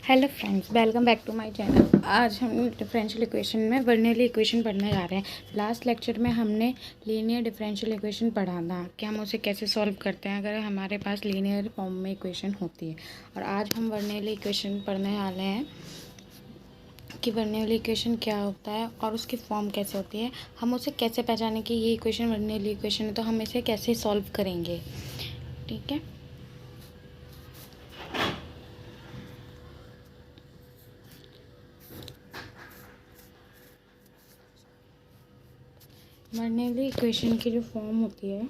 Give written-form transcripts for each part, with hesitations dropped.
Hello friends, welcome back to my channel. आज हम differential equation में बर्नौली इक्वेशन पढ़ने जा रहे हैं। लास्ट लेक्चर में हमने लीनियर डिफरेंशियल इक्वेशन पढ़ा था कि हम उसे कैसे सॉल्व करते हैं अगर हमारे पास लीनियर फॉर्म में इक्वेशन होती है। और आज हम बर्नौली इक्वेशन पढ़ने वाले हैं कि बर्नौली इक्वेशन क्या होता है और उसकी फॉर्म कैसे होती है। हम उसे कैसे पहचानें कि ये इक्वेशन बर्नौली इक्वेशन है, तो हम इसे कैसे सॉल्व करेंगे। ठीक है, बर्नौली इक्वेशन की जो फॉर्म होती है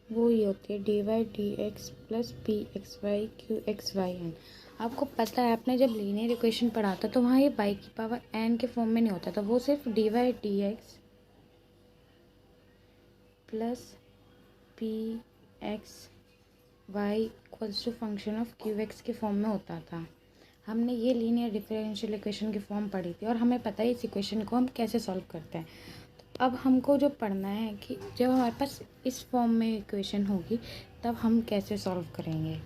वो ये होती है dy/dx प्लस pxy/qxyn। आपको पता है, आपने जब लीनियर इक्वेशन पढ़ा था तो वहाँ ये y की पावर n के फॉर्म में नहीं होता था, वो सिर्फ dy/dx plus pxy equals to function of qx के फॉर्म में होता था। हमने ये लीनियर डिफरेंशियल इक्वेशन की फॉर्म पढ़ी थी और हमें पता है इस इक्वेशन को हम कैसे सॉल्व करते हैं। अब हमको जो पढ़ना है कि जब हमारे पास इस फॉर्म में इक्वेशन होगी तब हम कैसे सॉल्व करेंगे।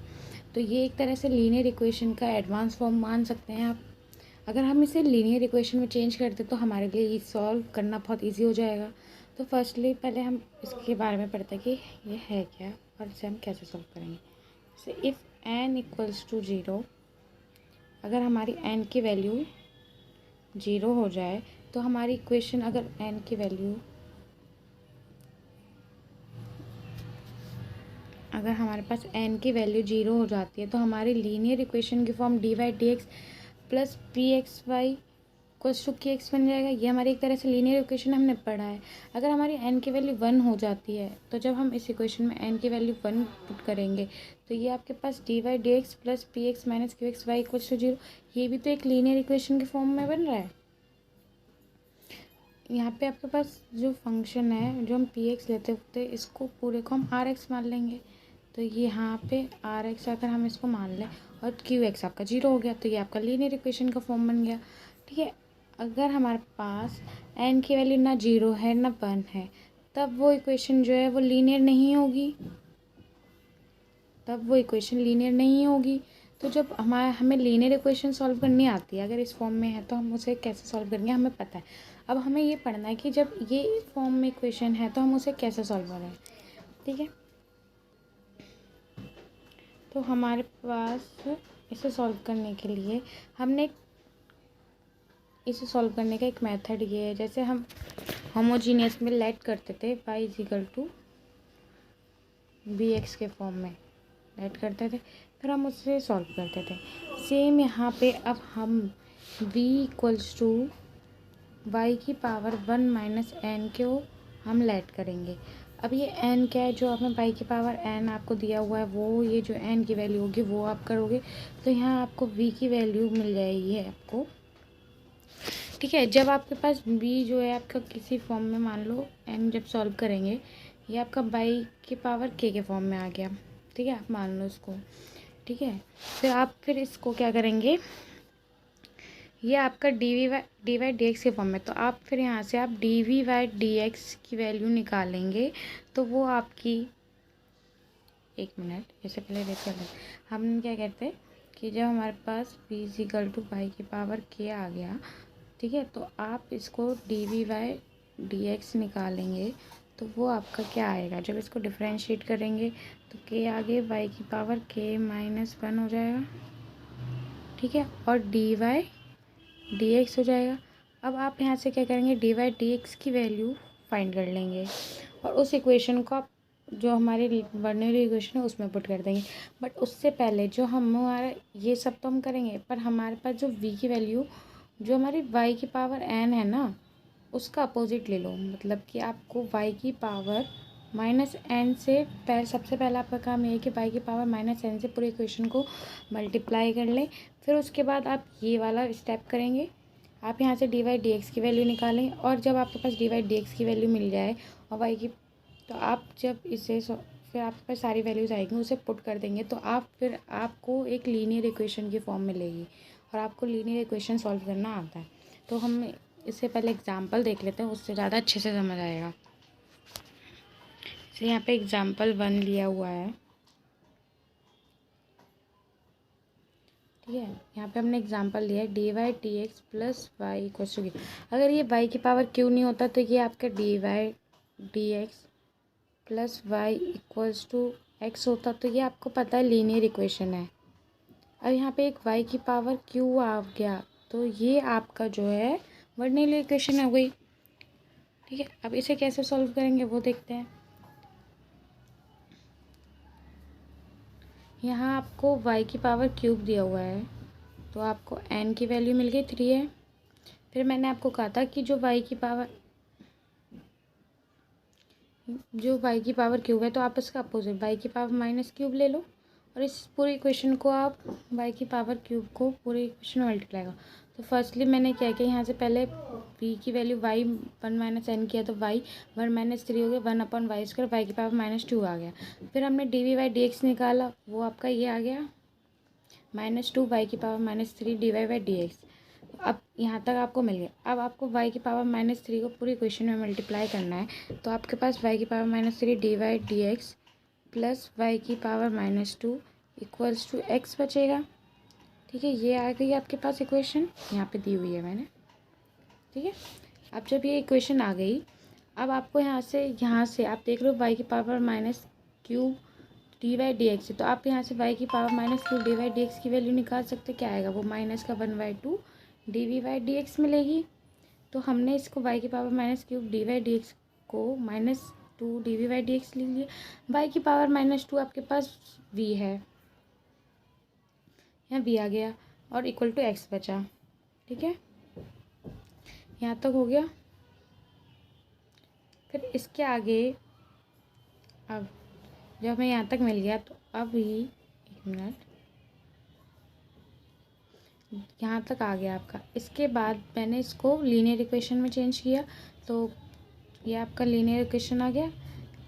तो ये एक तरह से लीनियर इक्वेशन का एडवांस फॉर्म मान सकते हैं आप। अगर हम इसे लीनियर इक्वेशन में चेंज कर दें तो हमारे लिए ये सॉल्व करना बहुत इजी हो जाएगा। तो फर्स्टली पहले हम इसके बारे में पढ़ते हैं कि ये है क्या और इसे हम कैसे सॉल्व करेंगे। जैसे इफ़ n इक्वल्स टू 0, अगर हमारी n की वैल्यू 0 हो जाए तो हमारी इक्वेशन, अगर n की वैल्यू, अगर हमारे पास n की वैल्यू 0 हो जाती है तो हमारी लीनियर इक्वेशन की form dy/dx plus pxy equals to kx बन जाएगा। ये हमारी एक तरह से लीनियर इक्वेशन हमने पढ़ा है। अगर हमारी n की वैल्यू 1 हो जाती है तो जब हम इस इक्वेशन में n की वैल्यू 1 पुट करेंगे तो ये आपके पास dy/dx plus px minus qxy equals to 0, ये भी तो एक लीनियर इक्वेशन के फॉर्म में बन रहा है। यहाँ पे आपके पास जो फंक्शन है, जो हम px लेते होते इसको पूरे को हम rx मान लेंगे। तो ये यहाँ पे rx अगर हम इसको मान लें और qx आपका 0 हो गया तो ये आपका लीनियर इक्वेशन का फॉर्म बन गया। ठीक है, अगर हमारे पास n की वैल्यू ना 0 है ना 1 है तब वो इक्वेशन जो है वो लीनियर नहीं होगी, तो जब हमें लीनियर इक्वेशन सॉल्व करनी आती है, अगर इस फॉर्म में है तो हम उसे कैसे सॉल्व करेंगे हमें पता है। अब हमें ये पढ़ना है कि जब ये इस फॉर्म में इक्वेशन है तो हम उसे कैसे सॉल्व करें। ठीक है, तो हमारे पास इसे सॉल्व करने के लिए इसे सॉल्व करने का एक मेथड ये है। जैसे हम होमोजीनियस में लेट करते थे y is equal to bx के फॉर्म में लेट करते थे, फिर हम उससे सॉल्व करते थे। सेम यहाँ पे अब हम v इक्वल्स टू y की पावर 1 माइनस n को हम लेट करेंगे। अब ये n क्या है, जो आपने y की पावर n आपको दिया हुआ है वो, ये जो n की वैल्यू होगी वो आप करोगे तो यहाँ आपको v की वैल्यू मिल जाएगी है आपको। ठीक है, जब आपके पास v जो है आपका किसी फॉर्म में, मान लो n जब सॉल्व करेंगे ये आपका y की पावर k के फॉर्म में आ गया। ठीक है, आप मान लो इसको। ठीक है, फिर इसको क्या करेंगे, ये आपका dy/dx के फॉर्म में, तो आप फिर यहाँ से आप dv/dx की वैल्यू निकालेंगे तो वो आपकी, एक मिनट इससे पहले देख लें हम क्या कहते हैं कि जब हमारे पास v is equal to y की पावर k आ गया, ठीक है, तो आप इसको dv/dx निकालेंगे तो वो आपका क्या आएगा, जब इसको डिफरेंशिएट करेंगे तो k आगे y की पावर k माइनस 1 हो जाएगा। ठीक है, और dy/dx हो जाएगा। अब आप यहाँ से क्या करेंगे, dy/dx की वैल्यू फाइंड कर लेंगे और उस इक्वेशन को आप जो हमारी बर्नौली इक्वेशन है उसमें पुट कर देंगे। बट उससे पहले जो हमारा ये सब तो हम करेंगे, पर हमारे पास जो v की वैल्यू, जो हमारी y की पावर n है ना, उसका अपोजिट ले लो। मतलब कि आपको y की पावर माइनस एन से सबसे पहले आपका काम ये है कि y की पावर माइनस एन से पूरे इक्वेशन को मल्टीप्लाई कर लें। फिर उसके बाद आप ये वाला स्टेप करेंगे, आप यहाँ से dy/dx की वैल्यू निकालें और जब आपके पास dy/dx की वैल्यू मिल जाए और y की, तो आप जब इसे फिर आपके पास सारी वैल्यूज़ आएगी उसे पुट कर देंगे तो फिर आपको एक लीनियर इक्वेशन की फॉर्म मिलेगी और आपको लीनियर इक्वेशन सॉल्व करना आता है। तो हम इससे पहले एग्जाम्पल देख लेते हैं, उससे ज़्यादा अच्छे से समझ आएगा। जैसे यहाँ पे एग्जाम्पल 1 लिया हुआ है, ठीक है। यहाँ पे हमने एग्जाम्पल लिया है dy dx plus Y equals to Q. अगर ये y की पावर क्यू नहीं होता तो ये आपका dy dx plus Y equals to X होता, तो ये आपको पता है लीनियर इक्वेशन है। अब यहाँ पे एक y की पावर क्यू आ गया तो ये आपका जो है वर्नियर इक्वेशन हो गई, ठीक है। अब इसे कैसे सॉल्व करेंगे वो देखते हैं। यहाँ आपको y की पावर क्यूब दिया हुआ है तो आपको n की वैल्यू मिल गई 3 है। फिर मैंने आपको कहा था कि जो y की पावर क्यूब है तो आप इसका अपोजिट y की पावर माइनस क्यूब ले लो, और इस पूरे इक्वेशन को आप y की पावर क्यूब को पूरे इक्वेशन में मल्टीप्लाई करो। तो फर्स्टली मैंने क्या किया, यहाँ से पहले v की वैल्यू y 1 माइनस n किया तो y 1 माइनस 3 हो गया 1 अपॉन वाई स्क्वायर, y की पावर -2 आ गया। फिर हमने dv/dx निकाला, वो आपका ये आ गया -2 y की पावर -3 dv/dx। अब यहाँ तक आपको मिल गया। अब आपको y की पावर -3 को पूरी इक्वेशन में मल्टीप्लाई करना है, तो आपके पास y की पावर -3 dy/dx प्लस y की पावर -2 इक्वल्स टू x बचेगा, ठीक है। ये आ गई आपके पास इक्वेशन, यहाँ पे दी हुई है मैंने, ठीक है। अब जब ये इक्वेशन आ गई, अब आपको यहाँ से आप देख रहे हो y की पावर -क्यूब dy/dx है, तो आप यहाँ से y की पावर -क्यूब dy/dx की वैल्यू निकाल सकते, क्या आएगा वो माइनस का 1/2 dv/dx मिलेगी। तो हमने इसको y की पावर -क्यूब dy/dx को -2 dv/dx लिख लिया। y की पावर -2 आपके पास v है, यहाँ v आ गया और इक्वल टू x बचा, ठीक है। यहाँ तक हो गया। फिर इसके आगे अब जब हमें यहाँ तक मिल गया तो अब ही 1 मिनट, यहाँ तक आ गया आपका। इसके बाद मैंने इसको लीनियर इक्वेशन में चेंज किया तो ये आपका लीनियर इक्वेशन आ गया।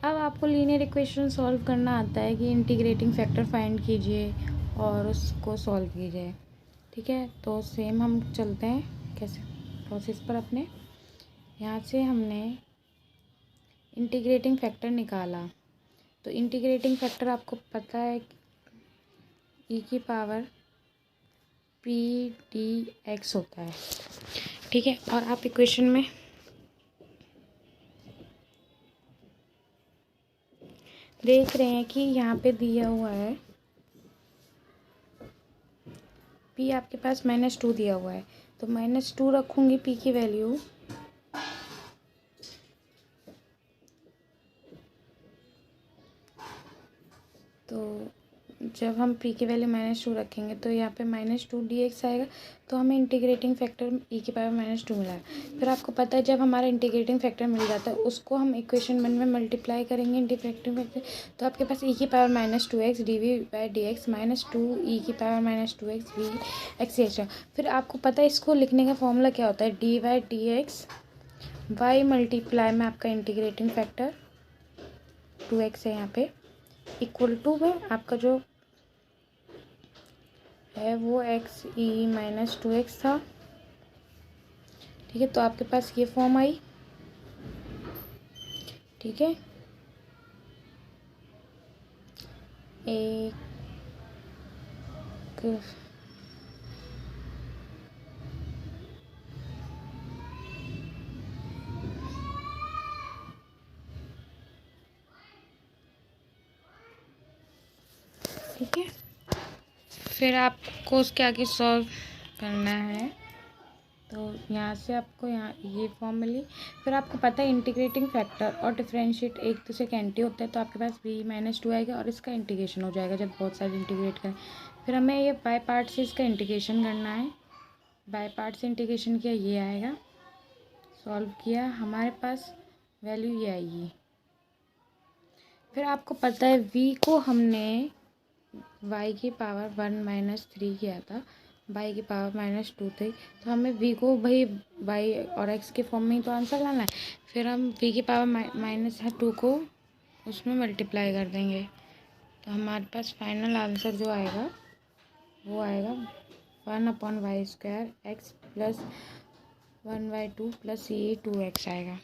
अब आपको लीनियर इक्वेशन सॉल्व करना आता है कि इंटीग्रेटिंग फैक्टर फाइंड कीजिए और उसको सॉल्व कीजिए, ठीक है। तो सेम हम चलते हैं कैसे प्रोसेस पर अपने। यहाँ से हमने इंटीग्रेटिंग फैक्टर निकाला, तो इंटीग्रेटिंग फैक्टर आपको पता है ई की पावर pdx होता है, ठीक है। और आप इक्वेशन में देख रहे हैं कि यहाँ पे दिया हुआ है p आपके पास -2 दिया हुआ है, तो -2 रखूँगी p की वैल्यू, तो जब हम p की वैल्यू -2 रखेंगे तो यहाँ पे -2 dx आएगा, तो हमें इंटीग्रेटिंग फैक्टर e की पावर -2 मिला है। फिर आपको पता है जब हमारा इंटीग्रेटिंग फैक्टर मिल जाता है उसको हम इक्वेशन 1 में मल्टीप्लाई करेंगे इंटीग्रेटिंग फैक्टर, तो आपके पास e की पावर -2x dv/dx -2 e की पावर -2x v एक्सेट्रा। फिर आपको पता है इसको लिखने का फॉर्मूला क्या होता है, dy/dx y मल्टीप्लाई में आपका इंटीग्रेटिंग फैक्टर 2x है यहाँ पे इक्वल टू में आपका जो है वो x e -2x था, ठीक है। तो आपके पास ये फॉर्म आई, ठीक है। एक ठीक है। फिर आपको उसके आगे सॉल्व करना है, तो यहाँ से आपको यहाँ ये फॉर्म मिली। फिर आपको पता है इंटीग्रेटिंग फैक्टर और डिफरेंशिएट एक दूसरे के एंटी होते हैं, तो आपके पास v -2 आएगा और इसका इंटीग्रेशन हो जाएगा जब बहुत सारे इंटीग्रेट करें। फिर हमें ये बाय पार्ट से इसका इंटीग्रेशन करना है, बाय पार्ट से इंटीग्रेशन किया ये आएगा, सॉल्व किया हमारे पास वैल्यू ये आएगी। फिर आपको पता है v को हमने y की पावर 1 - 3 किया था, y की पावर -2 थी, तो हमें v को भाई y और x के फॉर्म में ही तो आंसर लाना है। फिर हम v की पावर -2 को उसमें मल्टीप्लाई कर देंगे, तो हमारे पास फाइनल आंसर जो आएगा वो आएगा 1/y² x प्लस 1/2 प्लस ये 2x आएगा।